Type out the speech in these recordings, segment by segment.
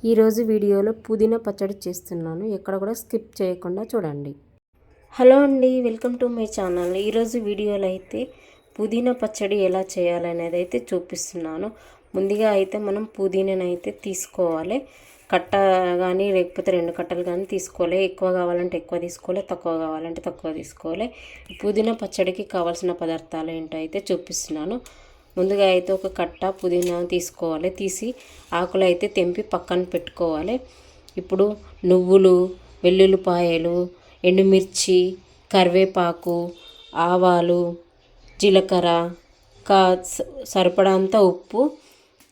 ఈరోజు వీడియోలో పుదీనా పచ్చడి చేస్తున్నాను. ఎక్కడ కూడా స్కిప్ చేయకుండా చూడండి. హలో అండి, వెల్కమ్ టు మై ఛానల్. ఈరోజు వీడియోలో అయితే పుదీనా పచ్చడి ఎలా చేయాలనేది అయితే చూపిస్తున్నాను. ముందుగా అయితే మనం పుదీనాను అయితే తీసుకోవాలి. కట్ట కానీ లేకపోతే 2 కట్టలు కానీ తీసుకోవాలి. ఎక్కువ కావాలంటే ఎక్కువ తీసుకోవాలి, తక్కువ కావాలంటే తక్కువ తీసుకోవాలి. పుదీనా పచ్చడికి కావాల్సిన పదార్థాలు ఏంటో అయితే చూపిస్తున్నాను. ముందుగా అయితే ఒక కట్ట పుదీనా తీసుకోవాలి. తీసి ఆకులు అయితే తెంపి పక్కన పెట్టుకోవాలి. ఇప్పుడు నువ్వులు, వెల్లుల్లిపాయలు, ఎండుమిర్చి, కరివేపాకు, ఆవాలు, జీలకర్ర, సరిపడంత ఉప్పు,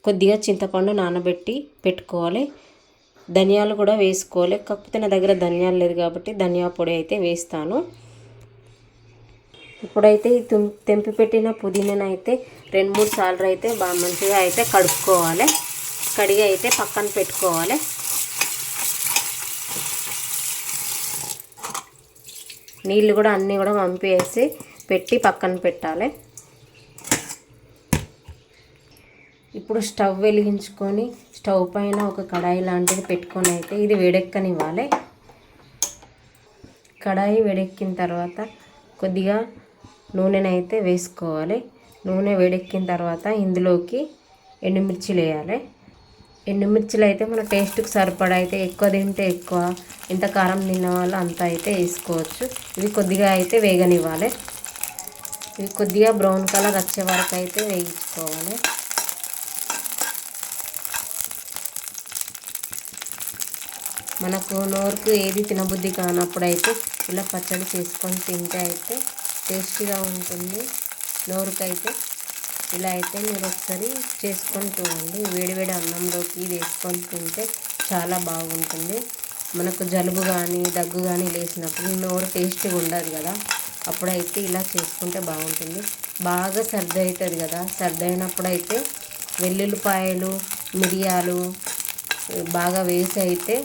కొద్దిగా చింతపండు నానబెట్టి పెట్టుకోవాలి. ధనియాలు కూడా వేసుకోవాలి. కాకపోతే నా దగ్గర ధనియాలు లేదు కాబట్టి ధనియా పొడి అయితే వేస్తాను. ఇప్పుడైతే ఈ తెంపి పెట్టిన పుదీనాను అయితే 2-3 సార్లు అయితే బాగా మంచిగా అయితే కడుక్కోవాలి. కడిగి అయితే పక్కన పెట్టుకోవాలి. నీళ్ళు కూడా అన్నీ కూడా వంపేసి పెట్టి పక్కన పెట్టాలి. ఇప్పుడు స్టవ్ వెలిగించుకొని స్టవ్ పైన ఒక కడాయి లాంటిది పెట్టుకొని అయితే ఇది వేడెక్కనివ్వాలి. కడాయి వేడెక్కిన తర్వాత కొద్దిగా నూనెనైతే వేసుకోవాలి. నూనె వేడెక్కిన తర్వాత ఇందులోకి ఎండుమిర్చిలు వేయాలి. ఎండుమిర్చిలు అయితే మన టేస్ట్కి సరిపడా అయితే ఎక్కువ తింటే ఎక్కువ, ఎంత కారం తిన్న వాళ్ళు అంత అయితే వేసుకోవచ్చు. ఇవి కొద్దిగా అయితే వేగనివ్వాలి. ఇవి కొద్దిగా బ్రౌన్ కలర్ వచ్చే వరకు అయితే వేయించుకోవాలి. మనకు నోరుకు ఏది తినబుద్ధి కానప్పుడు అయితే ఇలా పచ్చడి చేసుకొని తింటే అయితే టేస్టీగా ఉంటుంది. నోరుకైతే ఇలా అయితే మీరు ఒకసారి చేసుకొని చూడండి. వేడివేడి అన్నంలోకి ఇది వేసుకొని తింటే చాలా బాగుంటుంది. మనకు జలుబు కానీ దగ్గు కానీ లేచినప్పుడు నోరు టేస్టీగా ఉండదు కదా, అప్పుడైతే ఇలా చేసుకుంటే బాగుంటుంది. బాగా సర్ది అవుతుంది కదా, సర్ది అయినప్పుడు అయితే వెల్లుల్లిపాయలు, మిరియాలు బాగా వేసి అయితే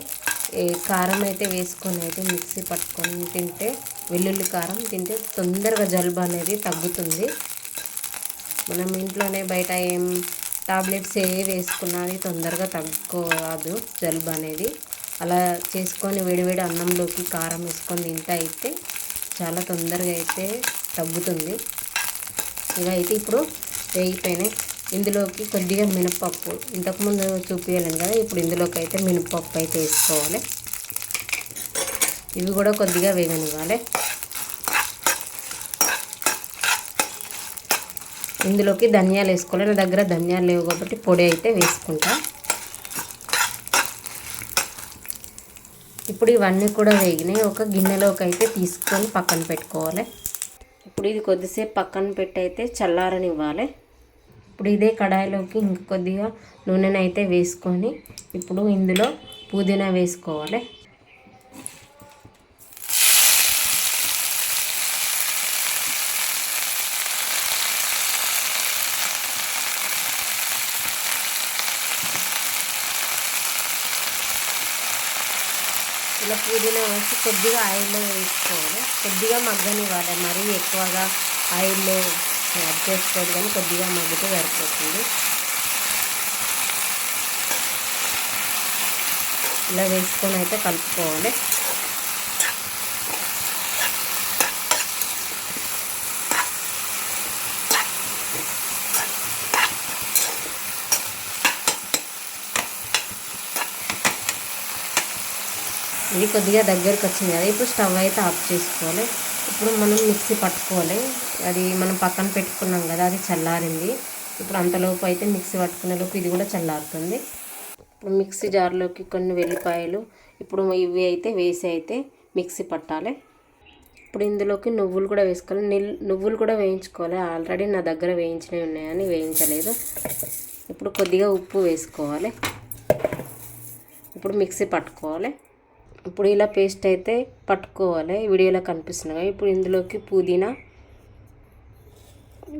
కారం అయితే వేసుకొని అయితే మిక్సీ పట్టుకొని తింటే, వెల్లుల్లి కారం తింటే తొందరగా జలుబు అనేది తగ్గుతుంది. మనం ఇంట్లోనే బయట ఏం టాబ్లెట్స్ వేసుకున్నది తొందరగా తగ్గుకోదు జలుబు అనేది. అలా చేసుకొని వేడివేడి అన్నంలోకి కారం వేసుకొని తింటే అయితే చాలా తొందరగా అయితే తగ్గుతుంది. ఇవైతే ఇప్పుడు వేగిపోయినాయి. ఇందులోకి కొద్దిగా మినపప్పు, ఇంతకుముందు చూపించాను కదా, ఇప్పుడు ఇందులోకి అయితే మినపప్పు అయితే వేసుకోవాలి. ఇవి కూడా కొద్దిగా వేగనివ్వాలి. ఇందులోకి ధనియాలు వేసుకోవాలి. నా దగ్గర ధనియాలు లేవు కాబట్టి పొడి అయితే వేసుకుంటా. ఇప్పుడు ఇవన్నీ కూడా వేగినాయి. ఒక గిన్నెలోకి అయితే తీసుకొని పక్కన పెట్టుకోవాలి. ఇప్పుడు ఇది కొద్దిసేపు పక్కన పెట్టి అయితే చల్లారనివ్వాలి. ఇప్పుడు ఇదే కడాయిలోకి ఇంక కొద్దిగా నూనెను అయితే వేసుకొని ఇప్పుడు ఇందులో పుదీనా వేసుకోవాలి. ఇలా పుదీనా వేసి కొద్దిగా ఆయిల్లో వేసుకోవాలి. కొద్దిగా మగ్గనివ్వాలి. మరీ ఎక్కువగా ఆయిల్లో యాడ్ చేసుకోవాలి, కానీ కొద్దిగా మగ్గితే సరిపోతుంది. ఇలా వేసుకొని అయితే కలుపుకోవాలి. ఇది కొద్దిగా దగ్గరకు వచ్చింది కదా, ఇప్పుడు స్టవ్ అయితే ఆఫ్ చేసుకోవాలి. ఇప్పుడు మనం మిక్సీ పట్టుకోవాలి. అది మనం పక్కన పెట్టుకున్నాం కదా, అది చల్లారింది. ఇప్పుడు అంతలోపు అయితే మిక్సీ పట్టుకునేలోపు ఇది కూడా చల్లారుతుంది. ఇప్పుడు మిక్సీ జార్లోకి కొన్ని వెల్లిపాయలు ఇప్పుడు ఇవి అయితే వేసి అయితే మిక్సీ పట్టాలి. ఇప్పుడు ఇందులోకి నువ్వులు కూడా వేసుకోవాలి. నువ్వులు కూడా వేయించుకోవాలి. ఆల్రెడీ నా దగ్గర వేయించినవి ఉన్నాయని వేయించలేదు. ఇప్పుడు కొద్దిగా ఉప్పు వేసుకోవాలి. ఇప్పుడు మిక్సీ పట్టుకోవాలి. ఇప్పుడు ఇలా పేస్ట్ అయితే పట్టుకోవాలి. వీడియోలో కనిపిస్తున్నాయి. ఇప్పుడు ఇందులోకి పుదీనా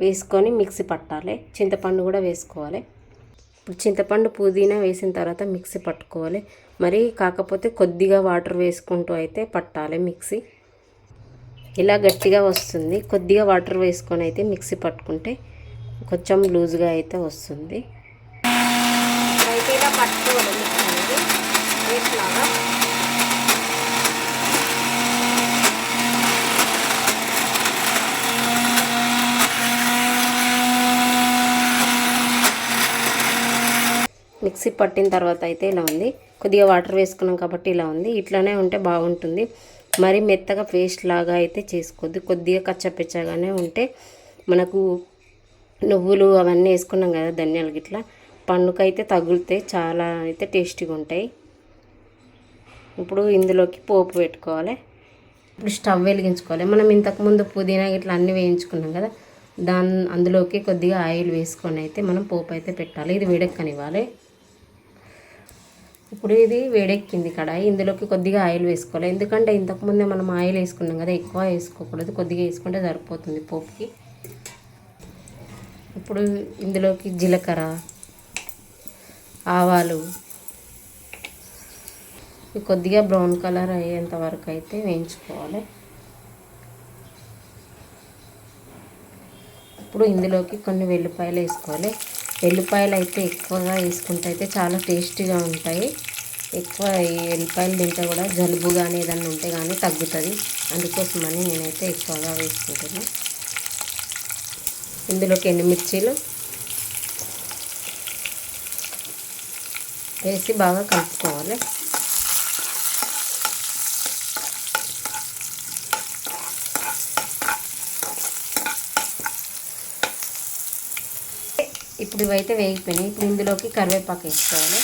వేసుకొని మిక్సీ పట్టాలి. చింతపండు కూడా వేసుకోవాలి. ఇప్పుడు చింతపండు పుదీనా వేసిన తర్వాత మిక్సీ పట్టుకోవాలి. మరి కాకపోతే కొద్దిగా వాటర్ వేసుకుంటూ అయితే పట్టాలి మిక్సీ. ఇలా గట్టిగా వస్తుంది. కొద్దిగా వాటర్ వేసుకొని అయితే మిక్సీ పట్టుకుంటే కొంచెం లూజ్గా అయితే వస్తుంది. అయితే ఇలా పట్టుకోవాలి మిక్సీ అనేది. మిక్సీ పట్టిన తర్వాత అయితే ఇలా ఉంది. కొద్దిగా వాటర్ వేసుకున్నాం కాబట్టి ఇలా ఉంది. ఇట్లానే ఉంటే బాగుంటుంది. మరి మెత్తగా పేస్ట్ లాగా అయితే చేసుకోవద్దు. కొద్దిగా కచ్చపిచ్చగానే ఉంటే మనకు నువ్వులు అవన్నీ వేసుకున్నాం కదా, ధనియాలు గిట్లా పండుకైతే తగులుతాయి, చాలా అయితే టేస్టీగా ఉంటాయి. ఇప్పుడు ఇందులోకి పోపు పెట్టుకోవాలి. ఇప్పుడు స్టవ్ వెలిగించుకోవాలి. మనం ఇంతకుముందు పుదీనా ఇట్లా అన్నీ వేయించుకున్నాం కదా, అందులోకి కొద్దిగా ఆయిల్ వేసుకొని అయితే మనం పోపు అయితే పెట్టాలి. ఇది వేడెక్కనివ్వాలి. ఇప్పుడు ఇది వేడెక్కింది కడాయి, ఇందులోకి కొద్దిగా ఆయిల్ వేసుకోవాలి. ఎందుకంటే ఇంతకుముందే మనం ఆయిల్ వేసుకున్నాం కదా, ఎక్కువ వేసుకోకూడదు, కొద్దిగా వేసుకుంటే సరిపోతుంది పోపుకి. ఇప్పుడు ఇందులోకి జీలకర్ర, ఆవాలు కొద్దిగా బ్రౌన్ కలర్ అయ్యేంత వరకు అయితే వేయించుకోవాలి. ఇప్పుడు ఇందులోకి కొన్ని వెల్లిపాయలు వేసుకోవాలి. వెల్లిపాయలు అయితే ఎక్కువగా వేసుకుంటే అయితే చాలా టేస్టీగా ఉంటాయి. ఎక్కువ ఈ వెల్లిపాయలు తింటే కూడా జలుబు కానీ ఏదన్నా ఉంటే కానీ తగ్గుతుంది. అందుకోసమని నేనైతే ఎక్కువగా వేసుకుంటున్నాను. ఇందులోకి ఎండుమిర్చీలు వేసి బాగా కలుపుకోవాలి. ఇప్పుడు ఇవైతే వేగిపోయినాయి. ఇప్పుడు ఇందులోకి కరివేపాకు వేసుకోవాలి.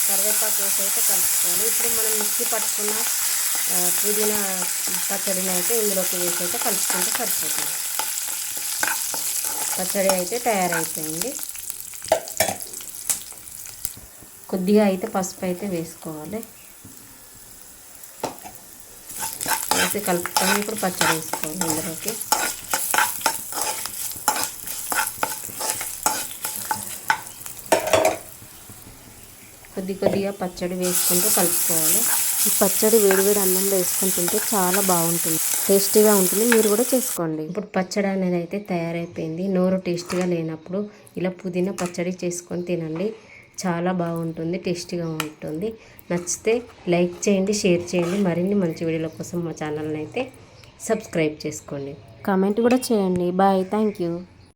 కరివేపాకు వేసి అయితే కలుపుకోవాలి. ఇప్పుడు మనం మిక్సీ పట్టుకున్న పుదీనా పచ్చడిని అయితే ఇందులోకి వేసి అయితే కలుపుకుంటే సరిపోతుంది. పచ్చడి అయితే తయారైపోయింది. కొద్దిగా అయితే పసుపు అయితే వేసుకోవాలి. వేసి కలుపుకొని ఇప్పుడు పచ్చడి వేసుకోవాలి. ఇందులోకి కొద్దిగా పచ్చడి వేసుకుంటూ కలుపుకోవాలి. ఈ పచ్చడి వేడివేడి అన్నంలో వేసుకొని తింటే చాలా బాగుంటుంది, టేస్టీగా ఉంటుంది. మీరు కూడా చేసుకోండి. ఇప్పుడు పచ్చడి అనేది అయితే తయారైపోయింది. నోరు టేస్టీగా లేనప్పుడు ఇలా పుదీనా పచ్చడి చేసుకొని తినండి, చాలా బాగుంటుంది, టేస్టీగా ఉంటుంది. నచ్చితే లైక్ చేయండి, షేర్ చేయండి. మరిన్ని మంచి వీడియోల కోసం మా ఛానల్ని అయితే సబ్స్క్రైబ్ చేసుకోండి. కామెంట్ కూడా చేయండి. Bye, thank you.